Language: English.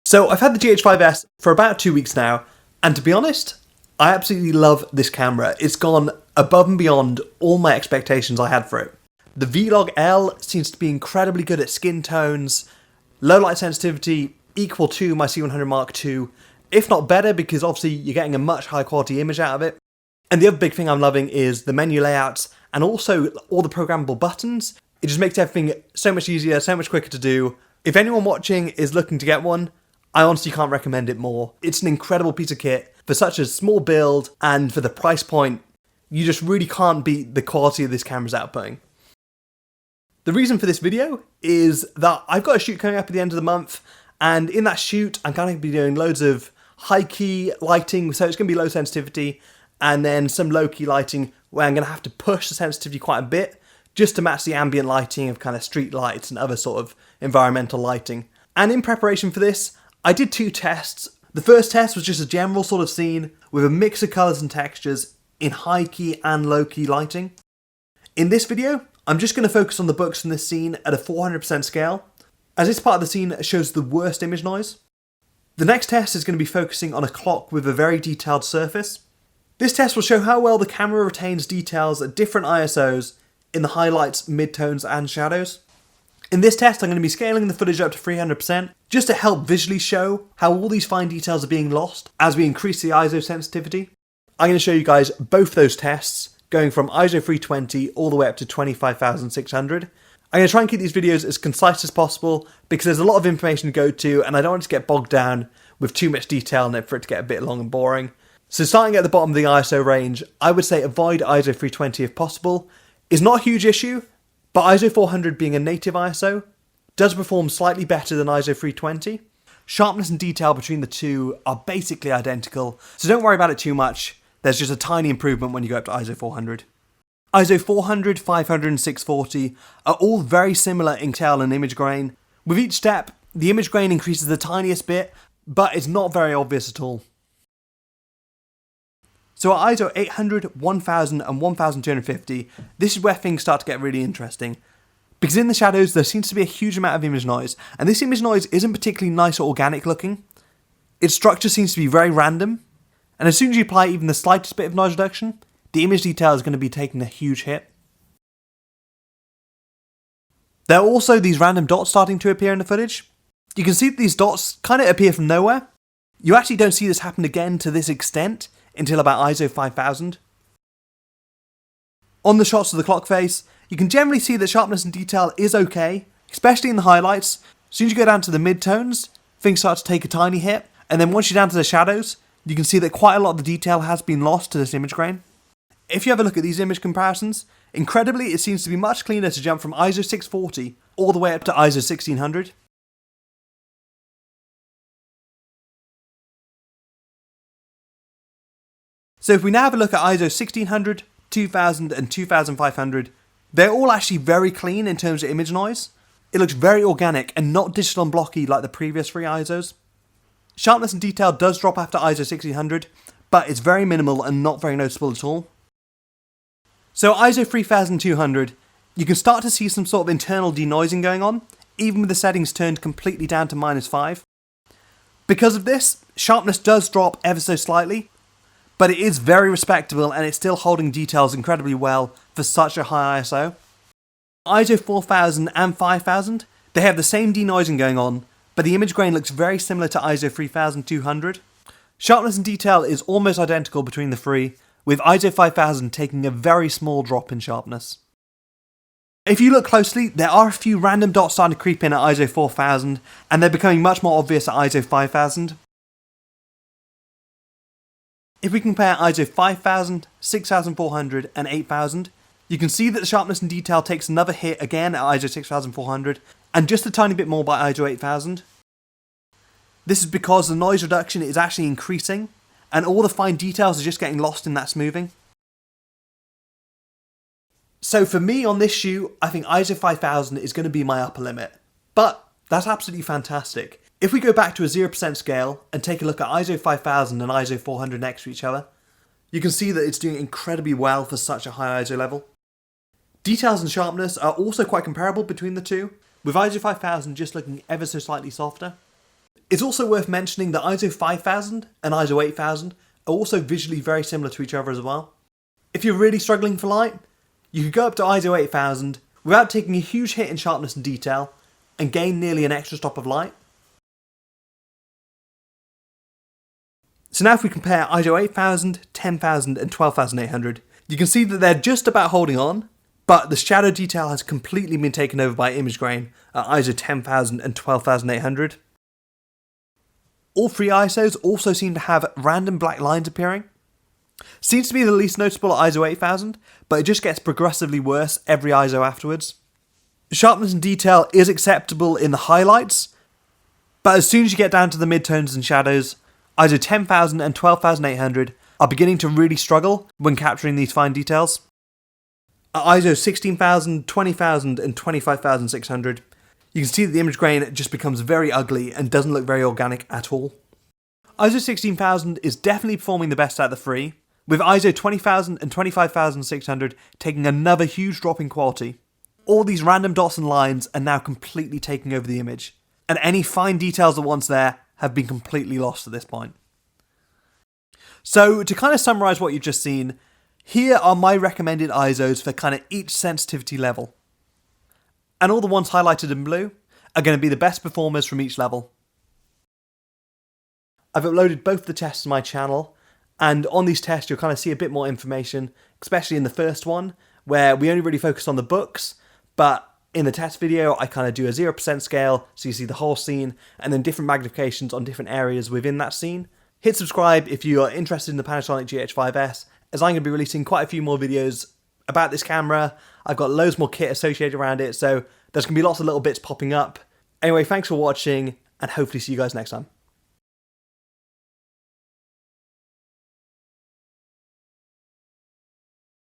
So I've had the GH5s for about 2 weeks now, and to be honest, I absolutely love this camera. It's gone above and beyond all my expectations I had for it. The Vlog L seems to be incredibly good at skin tones, low light sensitivity equal to my C100 Mark II, if not better, because obviously you're getting a much higher quality image out of it. And the other big thing I'm loving is the menu layouts and also all the programmable buttons. It just makes everything so much easier, so much quicker to do. If anyone watching is looking to get one, I honestly can't recommend it more. It's an incredible piece of kit for such a small build, and for the price point, you just really can't beat the quality of this camera's outputting. The reason for this video is that I've got a shoot coming up at the end of the month, and in that shoot I'm going to be doing loads of high key lighting, so it's going to be low sensitivity, and then some low key lighting where I'm going to have to push the sensitivity quite a bit just to match the ambient lighting of kind of street lights and other sort of environmental lighting. And in preparation for this, I did 2 tests. The first test was just a general sort of scene with a mix of colours and textures in high key and low key lighting. In this video, I'm just going to focus on the books in this scene at a 400% scale, as this part of the scene shows the worst image noise. The next test is going to be focusing on a clock with a very detailed surface. This test will show how well the camera retains details at different ISOs in the highlights, midtones and shadows. In this test, I'm going to be scaling the footage up to 300% just to help visually show how all these fine details are being lost as we increase the ISO sensitivity. I'm going to show you guys both those tests, going from ISO 320 all the way up to 25,600. I'm going to try and keep these videos as concise as possible because there's a lot of information to go to and I don't want it to get bogged down with too much detail in it for it to get a bit long and boring. So starting at the bottom of the ISO range, I would say avoid ISO 320 if possible. It's not a huge issue, but ISO 400 being a native ISO does perform slightly better than ISO 320. Sharpness and detail between the two are basically identical, so don't worry about it too much. There's just a tiny improvement when you go up to ISO 400. ISO 400, 500 and 640 are all very similar in detail and image grain. With each step, the image grain increases the tiniest bit, but it's not very obvious at all. So at ISO 800, 1000 and 1250, this is where things start to get really interesting. Because in the shadows there seems to be a huge amount of image noise, and this image noise isn't particularly nice or organic looking. Its structure seems to be very random, and as soon as you apply even the slightest bit of noise reduction, the image detail is going to be taking a huge hit. There are also these random dots starting to appear in the footage. You can see that these dots kind of appear from nowhere. You actually don't see this happen again to this extent until about ISO 5000. On the shots of the clock face, you can generally see that sharpness and detail is okay, especially in the highlights. As soon as you go down to the midtones, things start to take a tiny hit, and then once you're down to the shadows, you can see that quite a lot of the detail has been lost to this image grain. If you have a look at these image comparisons, incredibly it seems to be much cleaner to jump from ISO 640 all the way up to ISO 1600. So if we now have a look at ISO 1600, 2000 and 2500, they're all actually very clean in terms of image noise. It looks very organic and not digital and blocky like the previous 3 ISOs. Sharpness and detail does drop after ISO 1600, but it's very minimal and not very noticeable at all. So at ISO 3200, you can start to see some sort of internal denoising going on, even with the settings turned completely down to -5. Because of this, sharpness does drop ever so slightly, but it is very respectable and it's still holding details incredibly well for such a high ISO. ISO 4000 and 5000, they have the same denoising going on, but the image grain looks very similar to ISO 3200. Sharpness and detail is almost identical between the 3, with ISO 5000 taking a very small drop in sharpness. If you look closely, there are a few random dots starting to creep in at ISO 4000, and they're becoming much more obvious at ISO 5000. If we compare ISO 5000, 6400 and 8000, you can see that the sharpness and detail takes another hit again at ISO 6400 and just a tiny bit more by ISO 8000. This is because the noise reduction is actually increasing and all the fine details are just getting lost in that smoothing. So for me on this shoot, I think ISO 5000 is going to be my upper limit, but that's absolutely fantastic. If we go back to a 0% scale and take a look at ISO 5000 and ISO 400 next to each other, you can see that it's doing incredibly well for such a high ISO level. Details and sharpness are also quite comparable between the two, with ISO 5000 just looking ever so slightly softer. It's also worth mentioning that ISO 5000 and ISO 8000 are also visually very similar to each other as well. If you're really struggling for light, you could go up to ISO 8000 without taking a huge hit in sharpness and detail and gain nearly an extra stop of light. So now if we compare ISO 8000, 10000 and 12800, you can see that they're just about holding on, but the shadow detail has completely been taken over by image grain at ISO 10000 and 12800. All three ISOs also seem to have random black lines appearing. Seems to be the least noticeable at ISO 8000, but it just gets progressively worse every ISO afterwards. Sharpness and detail is acceptable in the highlights, but as soon as you get down to the midtones and shadows, ISO 10000 and 12800 are beginning to really struggle when capturing these fine details. At ISO 16000, 20000 and 25600, you can see that the image grain just becomes very ugly and doesn't look very organic at all. ISO 16000 is definitely performing the best out of the three, with ISO 20000 and 25600 taking another huge drop in quality. All these random dots and lines are now completely taking over the image, and any fine details that once there have been completely lost at this point. So to kind of summarise what you've just seen, here are my recommended ISOs for kind of each sensitivity level. And all the ones highlighted in blue are going to be the best performers from each level. I've uploaded both the tests to my channel, and on these tests you'll kind of see a bit more information, especially in the first one, where we only really focus on the books, but in the test video I kind of do a 0% scale, so you see the whole scene, and then different magnifications on different areas within that scene. Hit subscribe if you are interested in the Panasonic GH5s, as I'm going to be releasing quite a few more videos about this camera. I've got loads more kit associated around it, so there's going to be lots of little bits popping up. Anyway, thanks for watching, and hopefully see you guys next time.